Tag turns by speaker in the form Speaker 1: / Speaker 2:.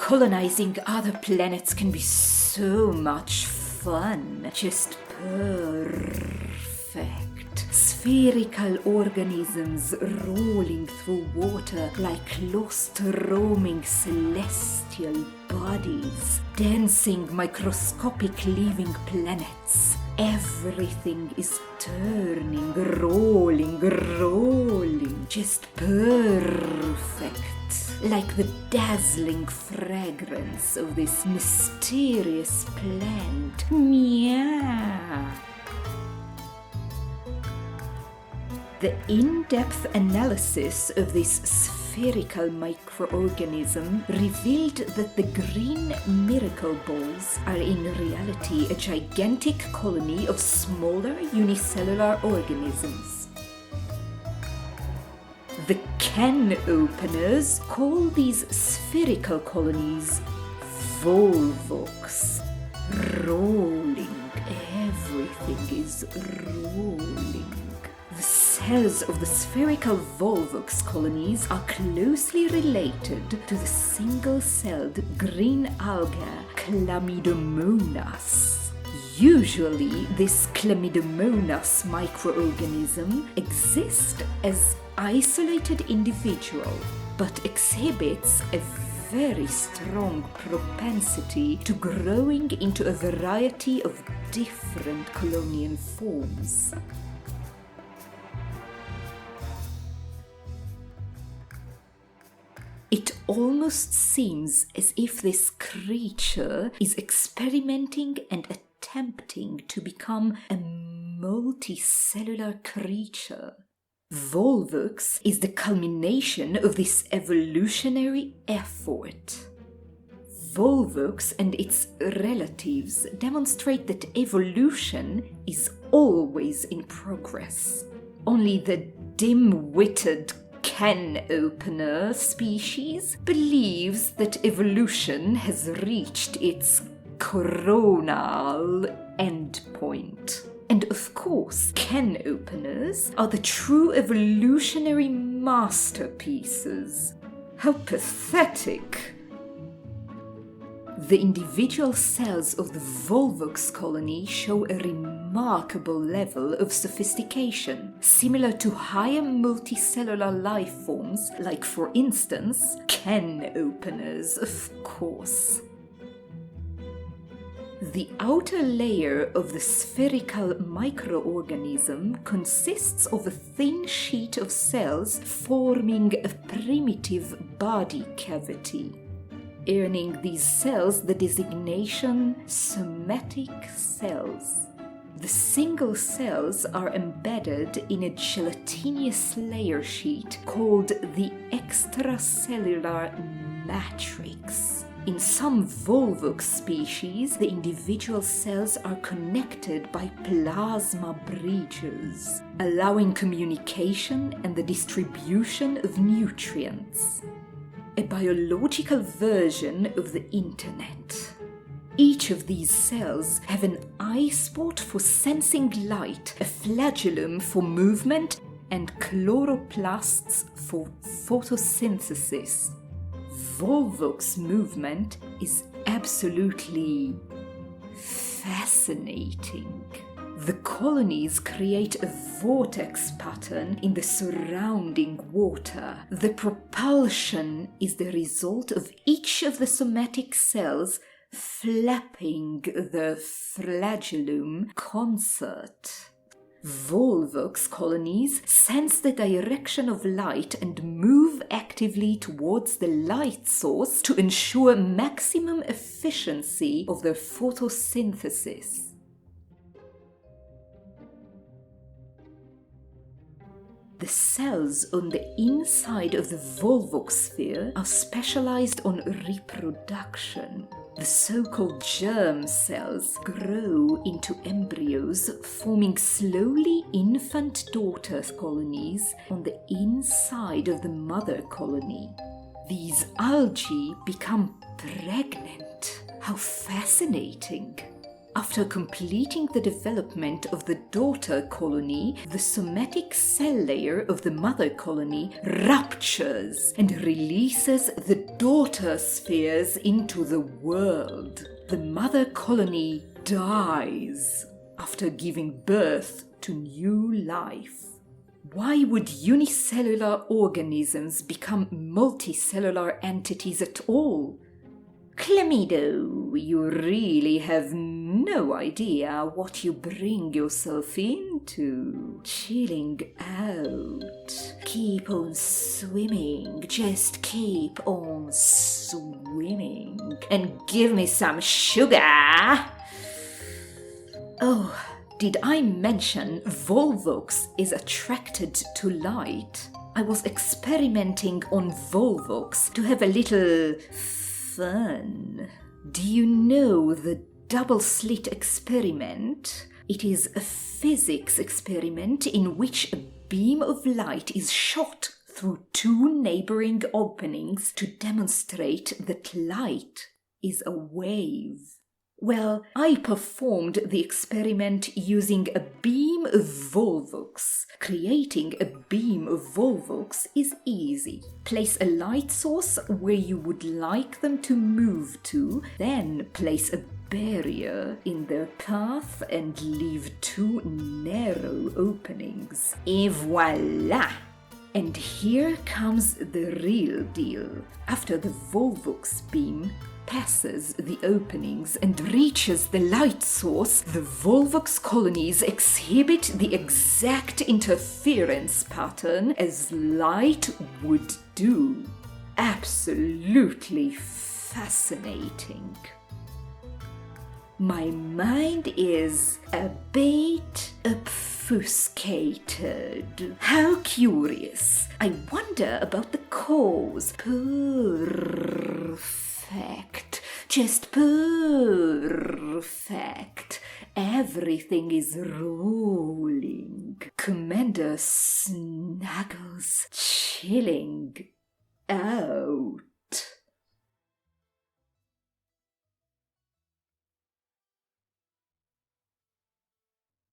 Speaker 1: Colonizing other planets can be so much fun. Just perfect. Spherical organisms rolling through water like lost roaming celestial bodies. Dancing microscopic living planets. Everything is turning, rolling. Just perfect. Like the dazzling fragrance of this mysterious plant. Meow. The in-depth analysis of this spherical microorganism revealed that the green miracle balls are in reality a gigantic colony of smaller unicellular organisms. The can openers call these spherical colonies Volvox. Rolling, everything is rolling. The cells of the spherical Volvox colonies are closely related to the single-celled green alga Chlamydomonas. Usually, this Chlamydomonas microorganism exists as isolated individual, but exhibits a very strong propensity to growing into a variety of different colonial forms. It almost seems as if this creature is experimenting and attempting to become a multicellular creature. Volvox is the culmination of this evolutionary effort. Volvox and its relatives demonstrate that evolution is always in progress. Only the dim-witted can opener species believes that evolution has reached its coronal endpoint. And of course, can openers are the true evolutionary masterpieces. How pathetic! The individual cells of the Volvox colony show a remarkable level of sophistication, similar to higher multicellular life forms, like, for instance, can openers, of course. The outer layer of the spherical microorganism consists of a thin sheet of cells forming a primitive body cavity, earning these cells the designation somatic cells. The single cells are embedded in a gelatinous layer sheet called the extracellular matrix. In some Volvox species, the individual cells are connected by plasma bridges, allowing communication and the distribution of nutrients. A biological version of the internet. Each of these cells have an eye spot for sensing light, a flagellum for movement, and chloroplasts for photosynthesis. Volvox movement is absolutely fascinating. The colonies create a vortex pattern in the surrounding water. The propulsion is the result of each of the somatic cells flapping the flagellum concert. Volvox colonies sense the direction of light and move actively towards the light source to ensure maximum efficiency of their photosynthesis. The cells on the inside of the Volvox sphere are specialized on reproduction. The so-called germ cells grow into embryos, forming slowly infant daughter colonies on the inside of the mother colony. These algae become pregnant. How fascinating! After completing the development of the daughter colony, the somatic cell layer of the mother colony ruptures and releases the daughter spheres into the world. The mother colony dies after giving birth to new life. Why would unicellular organisms become multicellular entities at all? Chlamydo, you really have no idea what you bring yourself into. Chilling out. Keep on swimming. Just keep on swimming. And give me some sugar. Oh, did I mention Volvox is attracted to light? I was experimenting on Volvox to have a little fun. Do you know the double slit experiment? It is a physics experiment in which a beam of light is shot through two neighboring openings to demonstrate that light is a wave. Well, I performed the experiment using a beam of Volvox. Creating a beam of Volvox is easy. Place a light source where you would like them to move to, then place a barrier in their path and leave two narrow openings. Et voila! And here comes the real deal. After the Volvox beam passes the openings and reaches the light source, the Volvox colonies exhibit the exact interference pattern as light would do. Absolutely fascinating. My mind is a bit obfuscated. How curious. I wonder about the cause. Perfect. Just perfect. Everything is rolling. Commander Snuggles chilling out.